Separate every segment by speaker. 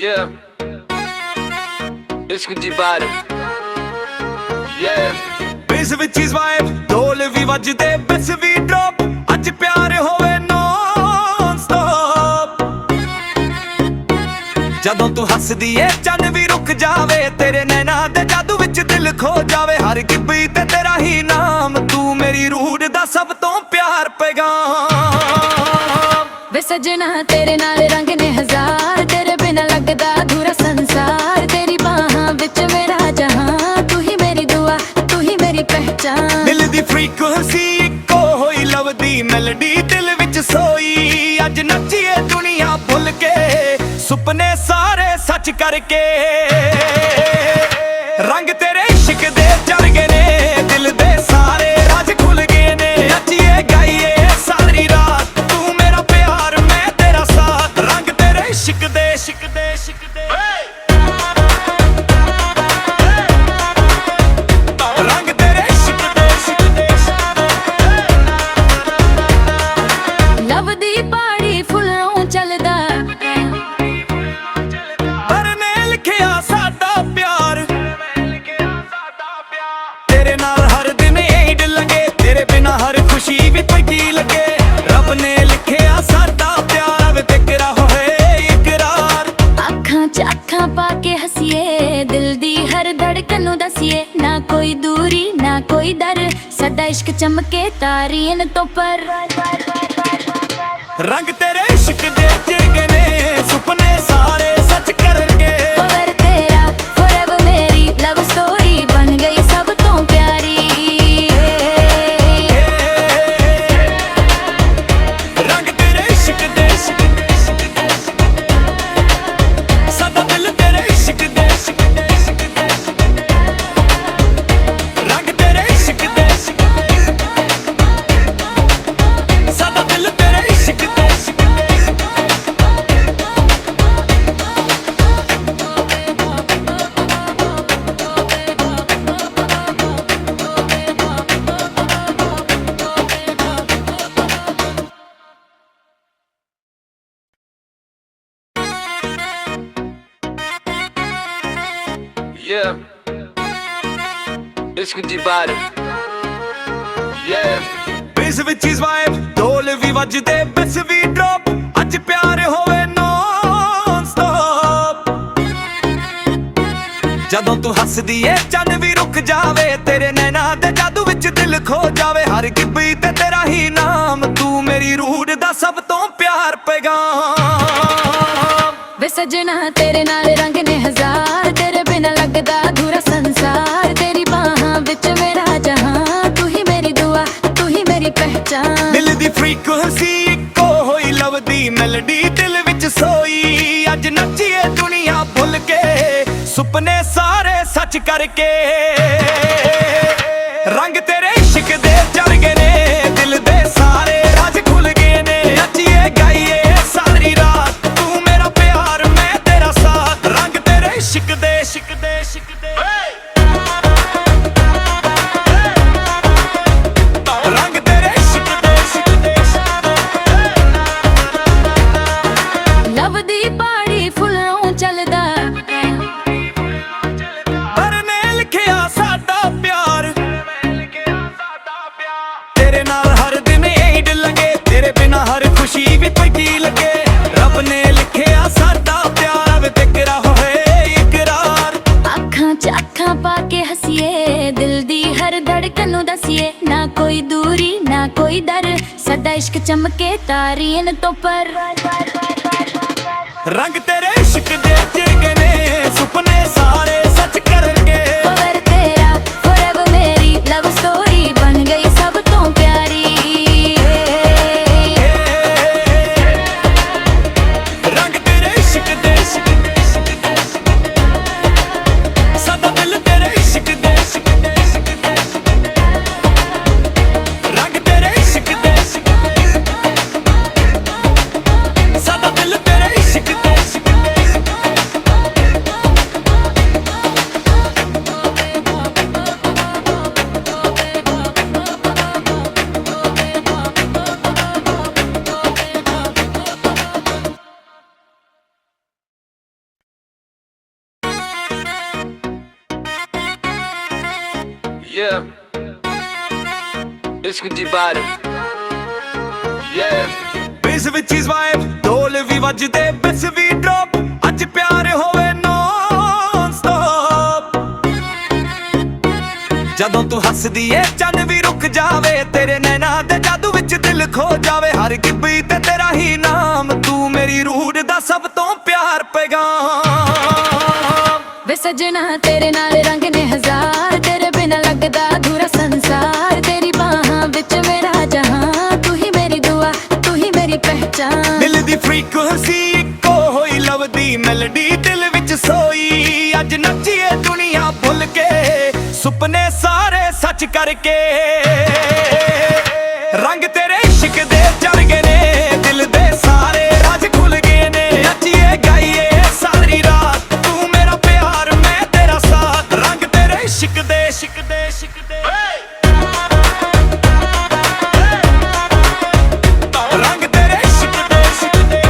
Speaker 1: Yeah, इश्क दी बार Yeah,
Speaker 2: base ਵਿੱਚ ਹੀ vibe ਢੋਲ ਵੀ ਵੱਜਦੇ ਬਸ ਵੀ ਡ੍ਰੌਪ ਅੱਜ ਪਿਆਰ ਹੋਵੇ ਨੌਨ ਸਟਾਪ ਜਦੋਂ ਤੂੰ ਹੱਸਦੀ ਏ ਚੰਨ ਵੀ ਰੁਕ ਜਾਵੇ ਤੇਰੇ ਨੈਣਾ ਦੇ ਜਾਦੂ ਵਿੱਚ ਦਿਲ ਖੋ ਜਾਵੇ ਹਰ ਗਿੱਬੀ ਤੇ ਤੇਰਾ ਹੀ ਨਾਮ ਤੂੰ ਮੇਰੀ ਰੂਹ ਦਾ ਸਭ ਤੋਂ ਪਿਆਰ ਪੈਗਾਮ
Speaker 3: ਵੇ ਸਜਣਾ तेरे नाल रंग ने हजार तेरे बिना लगदा अधूरा संसार तेरी बाहां विच मेरा जहां तू ही मेरी दुआ तू ही मेरी पहचान
Speaker 2: दिल दी फ्रीक्वेंसी इक्को होई लवदी मेलोडी दिल विच सोई अज नचिए दुनिया भुल के सुपने सारे सच करके रंग तेरे इश्क दे चढ़ गए ने दिल दे सारे राज खुल गए ने नचिए गाइए सारी रात तू मेरा प्यार मैं तेरा साथ रंग तेरे इश्क दे इश्क दे इश्क दे रंग तेरे इश्क दे इश्क दे
Speaker 3: लव दी पहाड़ी फुल्लों चलदा
Speaker 2: पर ने लिखिया साडा प्यार तेरे नाल हर दिन ईद लगे तेरे बिना हर खुशी भी पकी लगे रब ने लिखिया साडा प्यार वे तेरा होए इकरार
Speaker 3: अखां च अखां पा के हसीए दिल दी हर धड़कन नूं दसीए ना कोई दूरी ना कोई डर साडा इश्क चमके तारीन तो पर
Speaker 2: रंग तेरे इश्क दे चिरगे ने सुपने सारे सच करके
Speaker 3: पर तेरा forever मेरी लव स्टोरी बन गई सब तो प्यारी
Speaker 2: रंग तेरे इश्क दे सदा दिल तेरे इश्क दे रंग तेरे इश्क दे सदा दिल तेरे इश्क दे
Speaker 1: yeah, इश्क दी बार Yeah,
Speaker 2: ਬੇਸ ਵਿੱਚ ਹੀ ਵਾਈਬ ਢੋਲ ਵੀ ਵੱਜਦੇ ਬਸ ਵੀ ਡ੍ਰੌਪ ਅੱਜ ਪਿਆਰ ਹੋਵੇ ਨੌਨ ਸਟਾਪ ਜਦੋਂ ਤੂੰ ਹੱਸਦੀ ਏ ਚੰਨ ਵੀ ਰੁਕ ਜਾਵੇ ਤੇਰੇ ਨੈਣਾ ਦੇ ਜਾਦੂ ਵਿੱਚ ਦਿਲ ਖੋ ਜਾਵੇ ਹਰ ਗਿੱਬੀ ਤੇ ਤੇਰਾ ਹੀ ਨਾਮ ਤੂੰ ਮੇਰੀ ਰੂਹ ਦਾ ਸਭ ਤੋਂ ਪਿਆਰ ਪੈਗਾਮ
Speaker 3: वे सजना तेरे नाल रंग ने हजार तेरे बिना लगदा अधूरा संसार तेरी बाहां विच मेरा जहां तू ही मेरी दुआ तू ही मेरी पहचान
Speaker 2: दिल दी फ्रीक्वेंसी इक्को होई लवदी मेलोडी दिल विच सोई अज नचिए दुनिया भुल के सुपने सारे सच करके रंग तेरे इश्क दे चढ़ गए ने दिल दे सारे राज खुल गए ने नचिए गाइए सारी रात तू मेरा प्यार मैं तेरा साथ रंग तेरे इश्क दे इश्क दे इश्क दे रंग तेरे इश्क दे इश्क दे
Speaker 3: लव दी पहाड़ी फुल्लों चलदा
Speaker 2: पर ने लिखिया साडा प्यार तेरे नाल हर दिन ईद लगे तेरे बिना हर खुशी भी पकी लगे रब ने लिखिया साडा प्यार वे तेरा होए इकरार
Speaker 3: अखां च अखां पा के हसीए दिल दी हर धड़कन नूं दसीए ना कोई दूरी ना कोई डर साडा इश्क चमके तारीन तो पर
Speaker 2: रंग तेरे इश्क दे चिरगे ने सुपने सारे सच करके
Speaker 3: पर तेरा forever मेरी लव स्टोरी बन गई सब तो प्यारी
Speaker 2: रंग तेरे इश्क दे सदा दिल तेरे इश्क दे रंग तेरे इश्क दे सदा दिल तेरे इश्क दे
Speaker 1: Yeah. Ishq di baare. Yeah.
Speaker 2: ਇਸ ਵਿੱਚ ਇਸ ਵਾਈਬ ਢੋਲ ਵੀ ਵੱਜਦੇ ਬਿਸ ਵੀ ਡ੍ਰੌਪ ਅੱਜ ਪਿਆਰ ਹੋਵੇ ਨੌਨ ਸਟਾਪ ਜਦੋਂ ਤੂੰ ਹੱਸਦੀ ਏ ਚੰਨ ਵੀ ਰੁਕ ਜਾਵੇ ਤੇਰੇ ਨੈਣਾ ਦੇ ਜਾਦੂ ਵਿੱਚ ਦਿਲ ਖੋ ਜਾਵੇ ਹਰ ਗਿੱਬੀ ਤੇ ਤੇਰਾ ਹੀ ਨਾਮ ਤੂੰ ਮੇਰੀ ਰੂਹ ਦਾ ਸਭ ਤੋਂ ਪਿਆਰ ਪੈਗਾਮ
Speaker 3: ਵੇ ਸਜਣਾ ਤੇਰੇ ਨਾਲ ਰੰਗ ਨੇ ਹਜ਼ਾਰ ਤੇਰੇ ਬਿਨਾ ਲੱਗਦਾ ਅਧੂਰਾ ਸੰਸਾਰ ਤੇਰੀ ਬਾਹਾਂ ਵਿੱਚ ਮੇਰਾ ਜਹਾਂ ਤੂੰ ਹੀ ਮੇਰੀ ਦੁਆ ਤੂੰ ਹੀ ਮੇਰੀ ਪਹਿਚਾਨ
Speaker 2: ਦਿਲ ਦੀ ਫ੍ਰੀਕੁਐਂਸੀ ਇੱਕੋ ਹੋਈ ਲਵ ਦੀ ਮੈਲੋਡੀ ਦਿਲ ਵਿੱਚ ਸੋਈ ਅੱਜ ਨੱਚੀਏ ਦੁਨੀਆ ਭੁੱਲ ਕੇ ਸੁਪਨੇ ਸਾਰੇ ਸੱਚ ਕਰਕੇ ਰੰਗ ਤੇਰੇ ਇਸ਼ਕ ਦੇ ਚੜ ਗਏ ਨੇ ਦਿਲ ਦੇ ਸਾਰੇ ਰਾਜ ਖੁੱਲ ਗਏ ਨੇ ਨੱਚੀਏ ਗਾਈਏ ਸਾਰੀ ਰਾਤ ਤੂੰ ਮੇਰਾ ਪਿਆਰ ਮੈਂ ਤੇਰਾ ਸਾਥ ਰੰਗ ਤੇਰੇ ਇਸ਼ਕ ਦੇ ਇਸ਼ਕ ਦੇ ਇਸ਼ਕ ਦੇ ਰੰਗ ਤੇਰੇ ਇਸ਼ਕ ਦੇ ਇਸ਼ਕ ਦੇ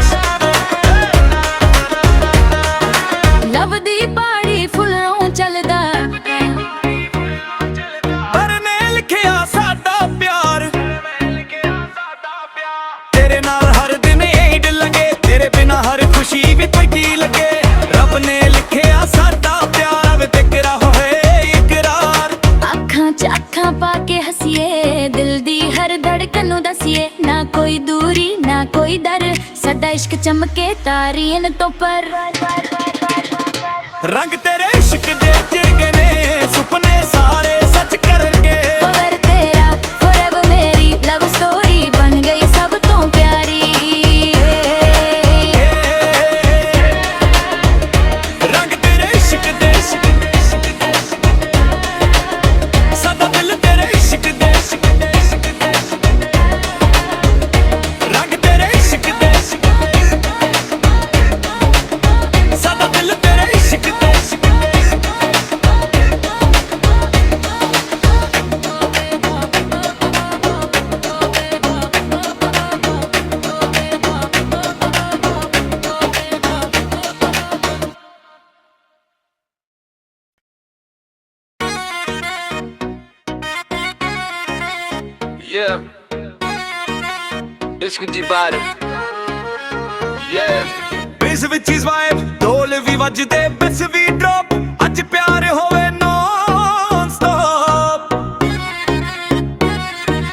Speaker 3: ਲਵ ਦੀ ਪਹਾੜੀ ਫੁੱਲੋਂ ਚੱਲਦਾ
Speaker 2: ਪਰਨੇ ਲਿਖਿਆ ਸਾਡਾ ਪਿਆਰ ਤੇਰੇ ਨਾਲ ਹਰ ਦਿਨ ਈਦ ਲੱਗੇ ਤੇਰੇ ਬਿਨਾ ਹਰ ਖੁਸ਼ੀ ਵੀ ਪੱਕੀ ਲੱਗੇ ਰੱਬ ਨੇ ਲਿਖਿਆ ਸਾਡਾ ਪਿਆਰ ਵੇ ਫਿਕਰਾ ਹੋਏ ਇਕਰਾਰ
Speaker 3: ਅੱਖਾਂ 'ਚ ਅੱਖਾਂ ਪਾ ਕੇ ਹੱਸੀਏ ਦਿਲ ਦੀ ਹਰ ਧੜਕਨ ਨੂੰ ਦਸੀਏ ਨਾ ਕੋਈ ਦੂਰੀ ਨਾ ਕੋਈ ਦਰ ਸਾਡਾ ਇਸ਼ਕ ਚਮਕੇ ਤਾਰੀਨ ਤੋਂ ਪਰ
Speaker 2: ਰੰਗ ਤੇਰੇ ਇਸ਼ਕ ਦੇ ਚਿੜ ਗਏ ਨੇ ਸੁਪਨੇ ਸਾਰੇ ਸੱਚ ਕਰਨਗੇ
Speaker 3: ਪਰ ਤੇਰਾ forever ਮੇਰੀ ਲਵ ਸਟੋਰੀ ਬਣ ਗਈ ਸਭ ਤੋਂ ਪਿਆਰੀ
Speaker 2: ਰੰਗ ਤੇਰੇ ਇਸ਼ਕ ਦੇ ਇਸ਼ਕ ਦੇ ਇਸ਼ਕ ਦੇ ਸਾਡਾ ਦਿਲ ਤੇਰੇ ਇਸ਼ਕ ਦੇ ਇਸ਼ਕ ਦੇ ਇਸ਼ਕ ਦੇ ਰੰਗ ਤੇਰੇ ਇਸ਼ਕ ਦੇ ਇਸ਼ਕ ਸਾਡਾ ਦਿਲ ਤੇਰੇ ਇਸ਼ਕ ਦੇ ਇਸ਼ਕ ਦੇ
Speaker 1: Yeah. Ishq di baare. Yeah.
Speaker 2: ਇਸ ਵਿੱਚ ਇਸ ਵਾਈਬ ਢੋਲ ਵੀ ਵੱਜਦੇ ਬਿਸ ਵੀ ਡ੍ਰੌਪ ਅੱਜ ਪਿਆਰ ਹੋਵੇ ਨੌਨ ਸਟਾਪ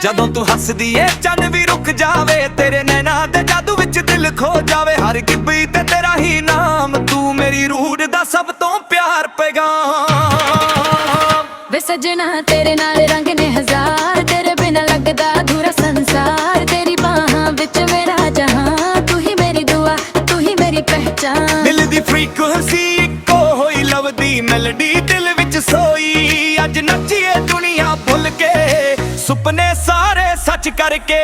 Speaker 2: ਜਦੋਂ ਤੂੰ ਹੱਸਦੀ ਏ ਚੰਨ ਵੀ ਰੁਕ ਜਾਵੇ ਤੇਰੇ ਨੈਣਾ ਦੇ ਜਾਦੂ ਵਿੱਚ ਦਿਲ ਖੋ ਜਾਵੇ ਹਰ ਗਿੱਬੀ ਤੇ ਤੇਰਾ ਹੀ ਨਾਮ ਤੂੰ ਮੇਰੀ ਰੂਹ ਦਾ ਸਭ ਤੋਂ ਪਿਆਰ ਪੈਗਾਮ
Speaker 3: ਵੇ ਸਜਣਾ ਤੇਰੇ ਨਾਲ ਰੰਗ ਨੇ ਹਜ਼ਾਰ ਤੇਰੇ ਬਿਨਾ ਲੱਗਦਾ ਅਧੂਰਾ ਸੰਸਾਰ ਤੇਰੀ ਬਾਹਾਂ ਵਿੱਚ ਮੇਰਾ ਜਹਾਂ ਤੂੰ ਹੀ ਮੇਰੀ ਦੁਆ ਤੂੰ ਹੀ ਮੇਰੀ ਪਹਿਚਾਨ
Speaker 2: ਦਿਲ ਦੀ ਫ੍ਰੀਕੁਐਂਸੀ ਇੱਕੋ ਹੋਈ ਲਵ ਦੀ ਮੈਲੋਡੀ ਦਿਲ ਵਿੱਚ ਸੋਈ ਅੱਜ ਨੱਚੀਏ ਦੁਨੀਆ ਭੁੱਲ ਕੇ ਸੁਪਨੇ ਸਾਰੇ ਸੱਚ ਕਰਕੇ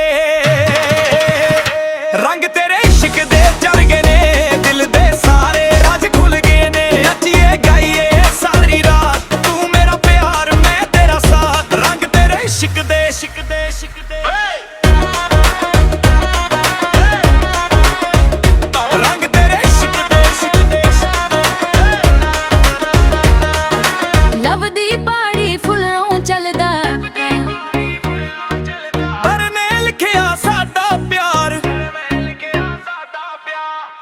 Speaker 2: ਰੰਗ ਤੇਰੇ ਇਸ਼ਕ ਦੇ ਚੜ ਗਏ ਨੇ ਦਿਲ ਦੇ ਸਾਰੇ ਰਾਜ ਖੁੱਲ ਗਏ ਨੇ ਨੱਚੀਏ ਗਾਈਏ ਸਾਰੀ ਰਾਤ ਤੂੰ ਮੇਰਾ ਪਿਆਰ ਮੈਂ ਤੇਰਾ ਸਾਥ ਰੰਗ ਤੇਰੇ ਇਸ਼ਕ ਦੇ ਇਸ਼ਕ ਦੇ ਇਸ਼ਕ ਦੇ ਰੰਗ ਤੇਰੇ ਇਸ਼ਕ ਦੇ ਇਸ਼ਕ ਦੇ
Speaker 3: ਲਵ ਦੀ ਪਹਾੜੀ ਫੁੱਲੋਂ ਚੱਲਦਾ
Speaker 2: ਪਰਨੇ ਲਿਖਿਆ ਸਾਡਾ ਪਿਆਰ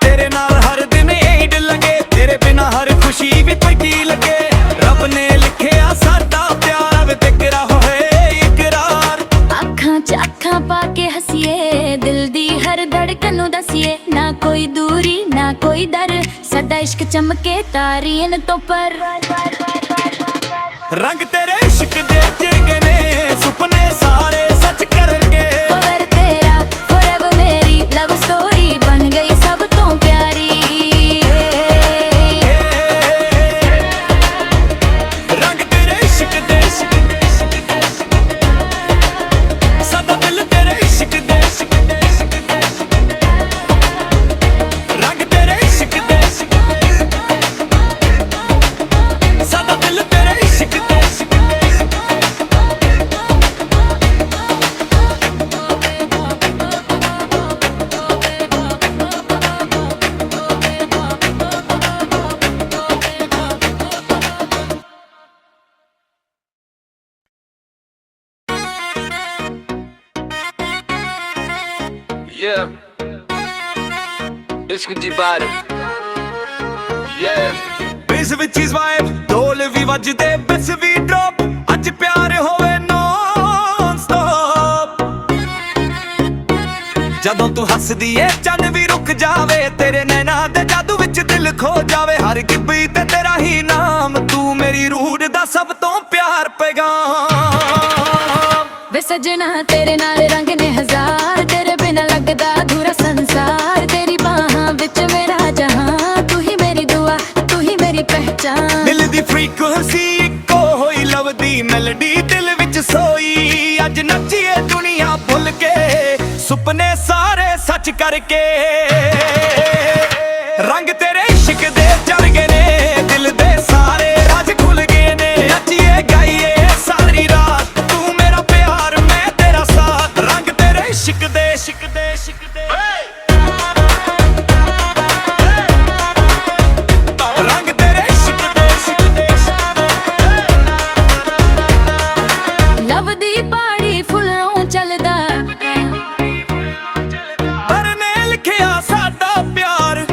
Speaker 2: ਤੇਰੇ ਨਾਲ ਹਰ ਦਿਨ ਈਦ ਲੱਗੇ ਤੇਰੇ ਬਿਨਾ ਹਰ ਖੁਸ਼ੀ ਵੀ ਪੱਕੀ ਲੱਗੇ ਰੱਬ ਨੇ ਲਿਖਿਆ ਸਾਡਾ ਪਿਆਰ ਵੇ ਫਿਕਰਾ ਹੋਏ ਇਕਰਾਰ
Speaker 3: ਅੱਖਾਂ 'ਚ ਅੱਖਾਂ ਪਾ ਕੇ ਹੱਸੀਏ ਦਿਲ ਦੀ ਹਰ ਧੜਕਨ ਨੂੰ ਦਸੀਏ ਨਾ ਕੋਈ ਦੂਰੀ ਨਾ ਕੋਈ ਦਰ ਸਾਡਾ ਇਸ਼ਕ ਚਮਕੇ ਤਾਰੀਨ ਤੋਂ ਪਰ
Speaker 2: ਰੰਗ ਤੇਰੇ ਇਸ਼ਕ ਦੇ ਚਿੜ ਗਏ ਨੇ ਸੁਪਨੇ ਸਾਰੇ ਸੱਚ ਕਰਨਗੇ
Speaker 3: ਪਰ ਤੇਰਾ forever ਮੇਰੀ ਲਵ ਸਟੋਰੀ ਬਣ ਗਈ ਸਭ ਤੋਂ ਪਿਆਰੀ
Speaker 2: ਰੰਗ ਤੇਰੇ ਇਸ਼ਕ ਦੇ ਇਸ਼ਕ ਦੇ ਇਸ਼ਕ ਦੇ ਸਾਡਾ ਦਿਲ ਤੇਰੇ ਇਸ਼ਕ ਦੇ ਇਸ਼ਕ ਦੇ ਇਸ਼ਕ ਦੇ ਰੰਗ ਤੇਰੇ ਇਸ਼ਕ ਦੇ ਇਸ਼ਕ ਸਾਡਾ ਦਿਲ ਤੇਰੇ ਇਸ਼ਕ ਦੇ ਇਸ਼ਕ ਦੇ
Speaker 1: Yeah. इश्क दी बारिश. Yeah.
Speaker 2: ਬੇਸ ਵਿੱਚ ਹੀ ਵਾਈਬ ਢੋਲ ਵੀ ਵੱਜਦੇ ਬਸ ਵੀ ਡ੍ਰੌਪ ਅੱਜ ਪਿਆਰ ਹੋਵੇ ਨੌਨ ਸਟਾਪ ਜਦੋਂ ਤੂੰ ਹੱਸਦੀ ਏ ਚੰਨ ਵੀ ਰੁਕ ਜਾਵੇ ਤੇਰੇ ਨੈਣਾ ਦੇ ਜਾਦੂ ਵਿੱਚ ਦਿਲ ਖੋ ਜਾਵੇ ਹਰ ਗਿੱਬੀ ਤੇ ਤੇਰਾ ਹੀ ਨਾਮ ਤੂੰ ਮੇਰੀ ਰੂਹ ਦਾ ਸਭ ਤੋਂ ਪਿਆਰ ਪੈਗਾਮ
Speaker 3: ਵੇ ਸਜਣਾ ਤੇਰੇ ਨਾਲ ਰੰਗ ਨੇ ਹਜ਼ਾਰ ਤੇਰੇ ਬਿਨਾ ਲੱਗਦਾ ਅਧੂਰਾ ਸੰਸਾਰ ਤੇਰੀ ਬਾਹਾਂ ਵਿੱਚ ਮੇਰਾ ਜਹਾਂ ਤੂੰ ਹੀ ਮੇਰੀ ਦੁਆ ਤੂੰ ਹੀ ਮੇਰੀ ਪਹਿਚਾਨ
Speaker 2: ਦਿਲ ਦੀ ਫ੍ਰੀਕੁਐਂਸੀ ਇੱਕੋ ਹੋਈ ਲਵਦੀ ਮੈਲੋਡੀ ਦਿਲ ਵਿੱਚ ਸੋਈ ਅੱਜ ਨੱਚੀਏ ਦੁਨੀਆ ਭੁੱਲ ਕੇ ਸੁਪਨੇ ਸਾਰੇ ਸੱਚ ਕਰਕੇ ਰੰਗ ਤੇਰੇ ਇਸ਼ਕ ਦੇ ਚੜ ਗਏ ਨੇ ਦਿਲ ਦੇ ਸਾਰੇ ਰਾਜ ਖੁੱਲ ਗਏ ਨੇ ਨੱਚੀਏ ਗਾਈਏ ਸਾਰੀ ਰਾਤ ਤੂੰ ਮੇਰਾ ਪਿਆਰ ਮੈਂ ਤੇਰਾ ਸਾਥ ਰੰਗ ਤੇਰੇ ਇਸ਼ਕ ਦੇ ਇਸ਼ਕ ਦੇ ਇਸ਼ਕ ਦੇ ਰੰਗ ਤੇਰੇ ਇਸ਼ਕ ਦੇ ਇਸ਼ਕ ਦੇ
Speaker 3: ਲਵ ਦੀ ਪਹਾੜੀ ਫੁੱਲੋਂ ਚੱਲਦਾ
Speaker 2: ਨੇ ਲਿਖਿਆ ਸਾਡਾ ਪਿਆਰ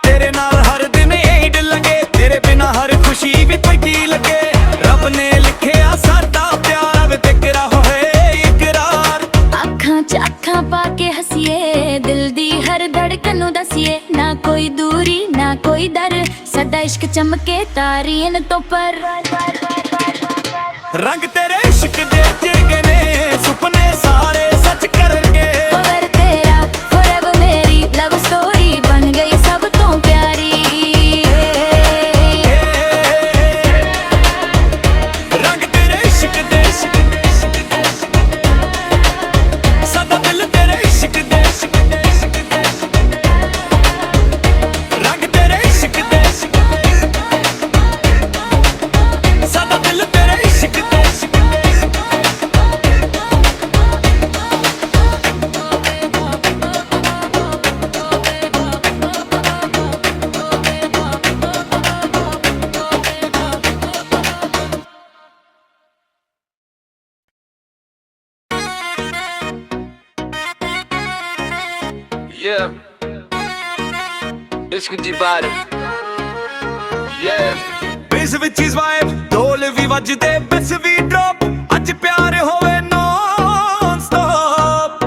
Speaker 2: ਤੇਰੇ ਨਾਲ ਹਰ ਦਿਨ ਏਡ ਲੱਗੇ ਤੇਰੇ ਬਿਨਾ ਹਰ ਖੁਸ਼ੀ ਵੀ ਪੱਕੀ ਲੱਗੇ ਰੱਬ ਨੇ ਲਿਖਿਆ ਸਾਡਾ ਪਿਆਰ ਵੇ ਤੇਰਾ ਹੋਏ ਇਕਰਾਰ
Speaker 3: ਅੱਖਾਂ 'ਚ ਅੱਖਾਂ ਪਾ ਕੇ ਹੱਸੀਏ ਦਿਲ ਦੀ ਹਰ ਧੜਕਨ ਨੂੰ ਦਸੀਏ ਨਾ ਕੋਈ ਦੂਰੀ ਨਾ ਕੋਈ ਦਰ ਸਾਡਾ ਇਸ਼ਕ ਚਮਕੇ ਤਾਰੀਨ ਤੋਂ ਪਰ
Speaker 2: ਰੰਗ ਤੇਰੇ ਇਸ਼ਕ ਦੇ ਚਿਰਗੇ ਨੇ ਸੁਪਨੇ ਸਾਰੇ ਸੱਚ ਕਰਨਗੇ
Speaker 3: ਫੋਰ ਤੇਰਾ forever ਮੇਰੀ ਲਵ ਸਟੋਰੀ ਬਣ ਗਈ ਸਭ ਤੋਂ ਪਿਆਰੀ
Speaker 2: ਰੰਗ ਤੇਰੇ ਇਸ਼ਕ ਦੇ ਇਸ਼ਕ ਦੇ ਸਦਾ ਦਿਲ ਤੇਰੇ ਇਸ਼ਕ ਦੇ ਇਸ਼ਕ ਦੇ ਰੰਗ ਤੇਰੇ ਇਸ਼ਕ ਦੇ ਇਸ਼ਕ ਸਦਾ ਦਿਲ ਤੇਰੇ ਇਸ਼ਕ ਦੇ ਇਸ਼ਕ
Speaker 1: Yeah. इश्क दी बारिश. Yeah.
Speaker 2: ਬੇਸ ਵਿੱਚ ਹੀ ਵਾਈਬ ਢੋਲ ਵੀ ਵੱਜਦੇ ਬਸ ਵੀ ਡ੍ਰੌਪ ਅੱਜ ਪਿਆਰ ਹੋਵੇ ਨੌਨ ਸਟਾਪ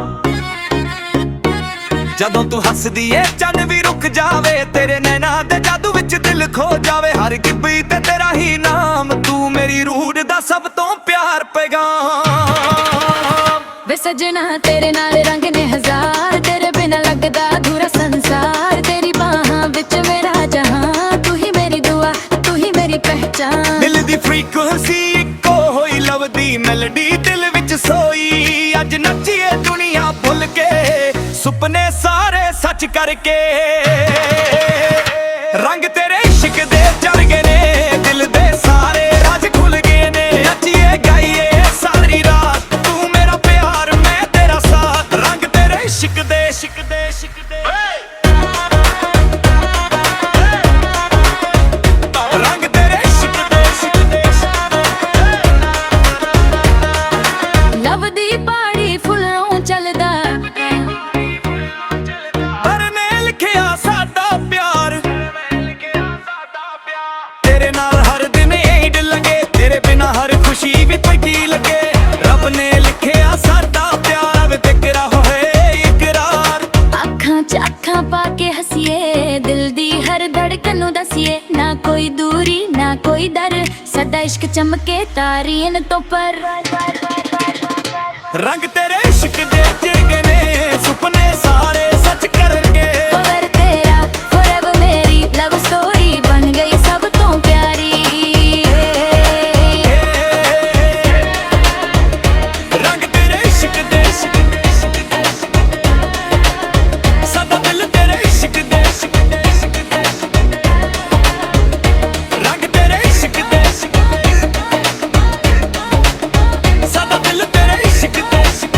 Speaker 2: ਜਦੋਂ ਤੂੰ ਹੱਸਦੀ ਏ ਚੰਨ ਵੀ ਰੁਕ ਜਾਵੇ ਤੇਰੇ ਨੈਣਾ ਦੇ ਜਾਦੂ ਵਿੱਚ ਦਿਲ ਖੋ ਜਾਵੇ ਹਰ ਗਿੱਬੀ ਤੇ ਤੇਰਾ ਹੀ ਨਾਮ ਤੂੰ ਮੇਰੀ ਰੂਹ ਦਾ ਸਭ ਤੋਂ ਪਿਆਰ ਪੈਗਾਮ
Speaker 3: ਵੇ ਸਜਣਾ ਤੇਰੇ ਨਾਲ ਰੰਗ ਨੇ ਹਜ਼ਾਰ ਤੇਰੇ ਬਿਨਾ ਲੱਗਦਾ ਅਧੂਰਾ ਸੰਸਾਰ ਤੇਰੀ ਬਾਹਾਂ ਵਿੱਚ ਮੇਰਾ ਜਹਾਂ ਤੂੰ ਹੀ ਮੇਰੀ ਦੁਆ ਤੂੰ ਹੀ ਮੇਰੀ ਪਹਿਚਾਨ
Speaker 2: ਦਿਲ ਦੀ ਫ੍ਰੀਕੁਐਂਸੀ ਇੱਕੋ ਹੋਈ ਲਵਦੀ ਮੈਲੋਡੀ ਦਿਲ ਵਿੱਚ ਸੋਈ ਅੱਜ ਨੱਚੀਏ ਦੁਨੀਆ ਭੁੱਲ ਕੇ ਸੁਪਨੇ ਸਾਰੇ ਸੱਚ ਕਰਕੇ ਰੰਗ ਤੇਰੇ ਇਸ਼ਕ ਦੇ ਚੜ ਗਏ ਨੇ ਦਿਲ ਦੇ ਸਾਰੇ ਰਾਜ ਖੁੱਲ ਗਏ ਨੇ ਨੱਚੀਏ ਗਾਈਏ ਸਾਰੀ ਰਾਤ ਤੂੰ ਮੇਰਾ ਪਿਆਰ ਮੈਂ ਤੇਰਾ ਸਾਥ ਰੰਗ ਤੇਰੇ ਇਸ਼ਕ ਦੇ ਇਸ਼ਕ ਦੇ ਇਸ਼ਕ ਦੇ ਰੰਗ ਤੇਰੇ ਇਸ਼ਕ ਦੇ ਇਸ਼ਕ ਦੇ
Speaker 3: ਲਵ ਦੀ ਪਹਾੜੀ ਫੁੱਲੋਂ ਚੱਲਦਾ
Speaker 2: ਨੇ ਲਿਖਿਆ ਸਾਡਾ ਪਿਆਰ ਤੇਰੇ ਨਾਲ ਹਰ ਦਿਨ ਏਡ ਲੱਗੇ ਤੇਰੇ ਬਿਨਾ ਹਰ ਖੁਸ਼ੀ ਵੀ ਪੱਕੀ ਲੱਗੇ ਰੱਬ ਨੇ ਲਿਖਿਆ ਸਾਡਾ ਪਿਆਰ ਵੇ ਤੇਰਾ ਹੋਏ ਇਕਰਾਰ
Speaker 3: ਅੱਖਾਂ 'ਚ ਅੱਖਾਂ ਪਾ ਕੇ ਹੱਸੀਏ ਦਿਲ ਦੀ ਹਰ ਧੜਕਨ ਨੂੰ ਦਸੀਏ ਨਾ ਕੋਈ ਦੂਰੀ ਨਾ ਕੋਈ ਦਰ ਸਾਡਾ ਇਸ਼ਕ ਚਮਕੇ ਤਾਰੀਨ ਤੋਂ ਪਰ
Speaker 2: ਰੰਗ ਤੇਰੇ ਇਸ਼ਕ ਦੇ ਚਿਰਗੇ ਨੇ ਸੁਪਨੇ ਸਾਰੇ ਸੱਚ ਕਰਨਗੇ
Speaker 3: ਫੋਰ ਤੇਰਾ forever ਮੇਰੀ ਲਵ ਸਟੋਰੀ ਬਣ ਗਈ ਸਭ ਤੋਂ ਪਿਆਰੀ
Speaker 2: ਰੰਗ ਤੇਰੇ ਇਸ਼ਕ ਦੇ ਇਸ਼ਕ ਸਦਾ ਦਿਲ ਤੇਰੇ ਇਸ਼ਕ ਦੇ ਇਸ਼ਕ ਰੰਗ ਤੇਰੇ ਇਸ਼ਕ ਦੇ ਇਸ਼ਕ ਸਦਾ ਦਿਲ ਤੇਰੇ ਇਸ਼ਕ ਦੇ ਇਸ਼ਕ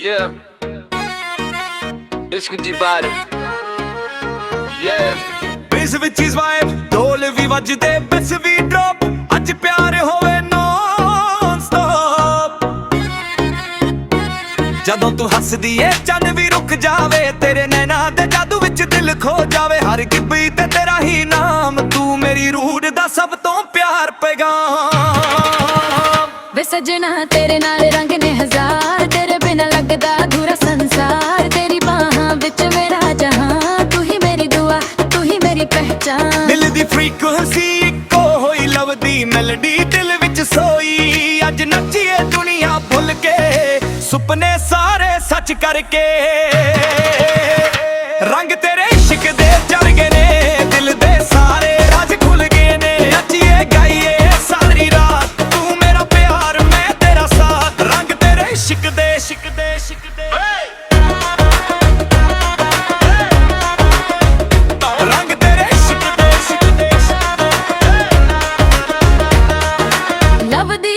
Speaker 1: yeah. इश्क दी बारिश, yeah.
Speaker 2: ਬੇਸ ਵਿੱਚ ਇਸ ਵਾਈਬ ਢੋਲ ਵੀ ਵੱਜਦੇ ਬਸ ਵੀ ਡ੍ਰੌਪ ਅੱਜ ਪਿਆਰ ਹੋਵੇ ਨੌਨ ਸਟਾਪ ਜਦੋਂ ਤੂੰ ਹੱਸਦੀ ਏ ਚੰਨ ਵੀ ਰੁਕ ਜਾਵੇ ਤੇਰੇ ਨੈਣਾ ਦੇ ਜਾਦੂ ਵਿੱਚ ਦਿਲ ਖੋ ਜਾਵੇ ਹਰ ਗਿੱਬੀ ਤੇ ਤੇਰਾ ਹੀ ਨਾਮ ਤੂੰ ਮੇਰੀ ਰੂਹ ਦਾ ਸਭ ਤੋਂ ਪਿਆਰ ਪੈਗਾਮ
Speaker 3: ਵੇ ਸਜਣਾ ਤੇਰੇ ਨਾਲ ਰੰਗ ਨੇ ਹਜ਼ਾਰ ਤੇਰੇ ਬਿਨਾ ਲੱਗਦਾ ਅਧੂਰਾ ਸੰਸਾਰ ਤੇਰੀ ਬਾਹਾਂ ਵਿੱਚ ਮੇਰਾ ਜਹਾਂ ਤੂੰ ਹੀ ਮੇਰੀ ਦੁਆ ਤੂੰ ਹੀ ਮੇਰੀ ਪਹਿਚਾਨ
Speaker 2: ਦਿਲ ਦੀ ਫ੍ਰੀਕੁਐਂਸੀ ਇੱਕੋ ਹੋਈ ਲਵ ਦੀ ਮੈਲੋਡੀ ਦਿਲ ਵਿੱਚ ਸੋਈ ਅੱਜ ਨੱਚੀਏ ਦੁਨੀਆ ਭੁੱਲ ਕੇ ਸੁਪਨੇ ਸਾਰੇ ਸੱਚ ਕਰਕੇ ਰੰਗ ਤੇਰੇ ਇਸ਼ਕ ਦੇ ਚੜ ਗਏ ਨੇ ਦਿਲ ਦੇ ਸਾਰੇ ਰਾਜ ਖੁੱਲ ਗਏ ਨੇ ਨੱਚੀਏ ਗਾਈਏ ਸਾਰੀ ਰਾਤ ਤੂੰ ਮੇਰਾ ਪਿਆਰ ਮੈਂ ਤੇਰਾ ਸਾਥ ਰੰਗ ਤੇਰੇ ਇਸ਼ਕ ਦੇ ਇਸ਼ਕ ਦੇ ਇਸ਼ਕ ਦੇ ਰੰਗ ਤੇਰੇ ਇਸ਼ਕ ਦੇ ਇਸ਼ਕ ਦੇ
Speaker 3: ਲਵ ਦੀ